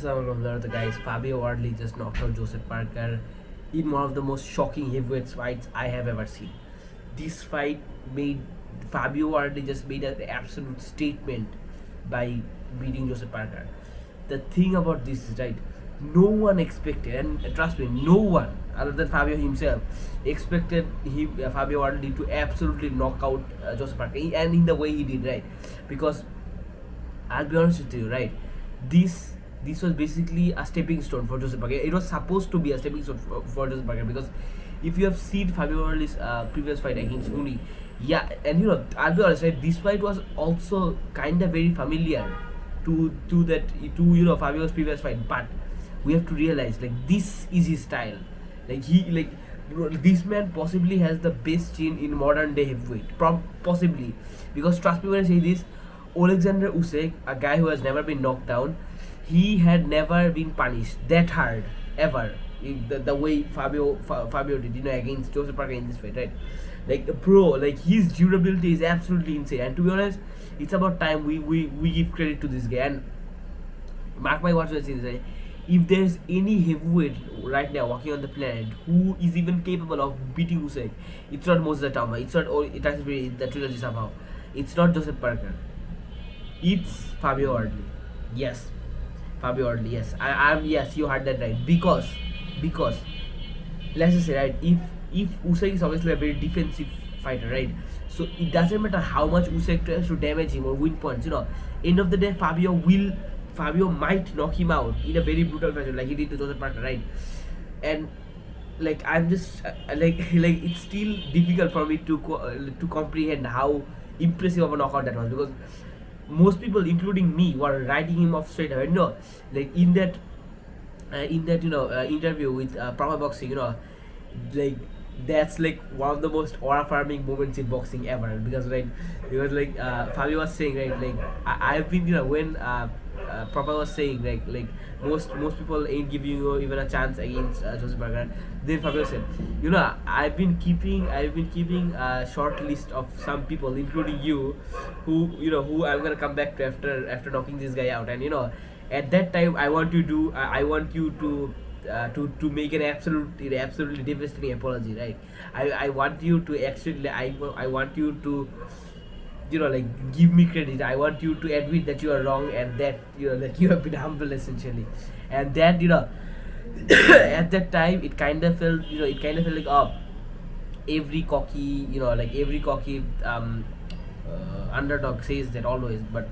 Assalamualaikum guys. Fabio Wardley just knocked out Joseph Parker in one of the most shocking heavyweight fights I have ever seen. This fight made Fabio Wardley just made an absolute statement by beating Joseph Parker. The thing about this is right, no one expected, and trust me, no one other than Fabio himself expected Fabio Wardley to absolutely knock out Joseph Parker, and in the way he did, right? Because I'll be honest with you, right? This was basically a stepping stone for Joseph Parker. It was supposed to be a stepping stone for Joseph Parker, because if you have seen Fabio Wardley's previous fight against Rooney, yeah, and I'll be honest, right? This fight was also kind of very familiar to Fabio's previous fight, but we have to realize like this is his style. Bro, this man possibly has the best chin in modern day heavyweight, possibly, because trust me when I say this, Alexander Usyk, a guy who has never been knocked down, he had never been punished that hard ever. The way Fabio did, against Joseph Parker in this fight, right? Like, bro, like his durability is absolutely insane. And to be honest, it's about time we give credit to this guy. And mark my words when I say this, right? If there's any heavyweight right now walking on the planet who is even capable of beating Usyk, it's not Moses Atama, it's not Tyson Fury, the trilogy somehow. It's not Joseph Parker. It's Fabio Wardley. Yes, Fabio Wardley. Yes, I'm. Yes, you heard that right. Because let's just say, right, if Usyk is obviously a very defensive fighter, right? So it doesn't matter how much Usyk tries to damage him or win points. End of the day, Fabio might knock him out in a very brutal fashion, like he did to Joseph Parker, right? And like I'm just like it's still difficult for me to comprehend how impressive of a knockout that was, because most people, including me, were writing him off straight away. Like in that interview with Proper Boxing, like that's like one of the most aura-affirming moments in boxing ever, because Fabio was saying, right, like I've been, when Proper was saying like most people ain't giving you even a chance against Joseph Parker. Then Fabio said, I've been keeping a short list of some people, including you, who I'm gonna come back to after knocking this guy out. And at that time I want you to make an absolutely devastating apology, right? I want you to actually I want you to like give me credit. I want you to admit that you are wrong, and that like you have been humble essentially. And that at that time it kind of felt like, oh, every cocky underdog says that always. But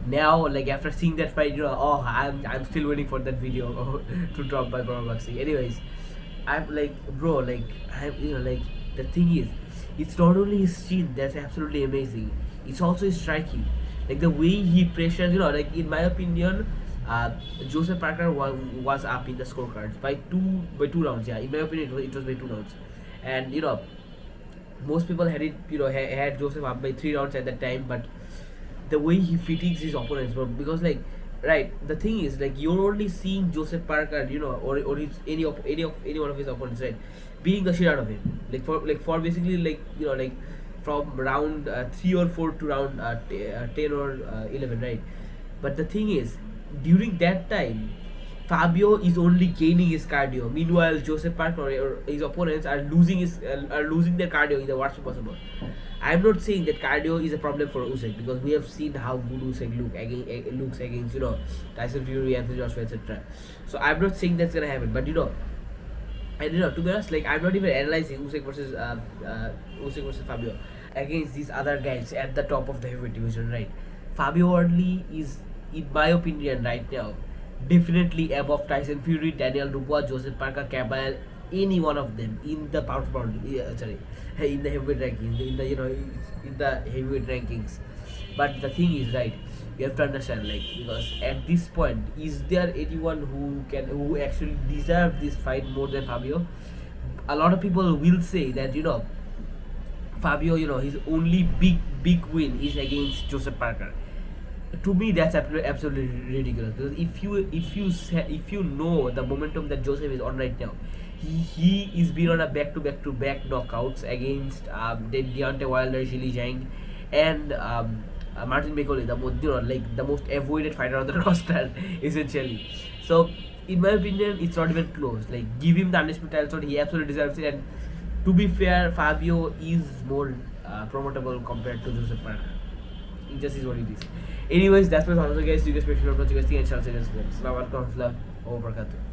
now, like after seeing that fight, oh, I'm still waiting for that video to drop by Proper Boxing. Anyways, I'm like, bro, like like the thing is, it's not only his chin that's absolutely amazing, it's also his striking. Like the way he pressures, like in my opinion, Joseph Parker was up in the scorecards by two rounds. Yeah, in my opinion, it was by 2 rounds. And most people had it, had Joseph up by 3 rounds at that time. But the way he fatigues his opponents, bro, because like, right, the thing is, like, you're only seeing Joseph Parker, or his any one of his opponents, right, beating the shit out of him, for basically like from round 3 or 4 to round 10 or 11, right? But the thing is, during that time, Fabio is only gaining his cardio. Meanwhile, Joseph Parker or his opponents are losing their cardio in the worst way possible. I'm not saying that cardio is a problem for Usyk, because we have seen how good Usyk looks against Tyson Fury, Anthony Joshua, etc. So I'm not saying that's gonna happen, but and to be honest, like I'm not even analyzing Usyk versus Fabio against these other guys at the top of the heavyweight division, right? Fabio Wardley is, in my opinion, right now, definitely above Tyson Fury, Daniel Dubois, Joseph Parker, Cabal, any one of them in the pound for pound, in the heavyweight rankings, in the heavyweight rankings. But the thing is, right, you have to understand, like, because at this point, is there anyone who actually deserve this fight more than Fabio? A lot of people will say that Fabio, his only big win is against Joseph Parker. To me, that's absolutely ridiculous, because if you know the momentum that Joseph is on right now, he is been on a back-to-back knockouts against Deontay Wilder, Zhilei Zhang, and Martin McCauley, the most avoided fighter on the roster essentially. So in my opinion, it's not even close. Like, give him the undisputed title shot, he absolutely deserves it. And to be fair, Fabio is more promotable compared to Joseph Parker. It just is what it is. Anyways, that's my answer, guys. You guys make sure to watch, you guys think, and share, and subscribe. Assalamu alaikum warahmatullahi wabarakatuh.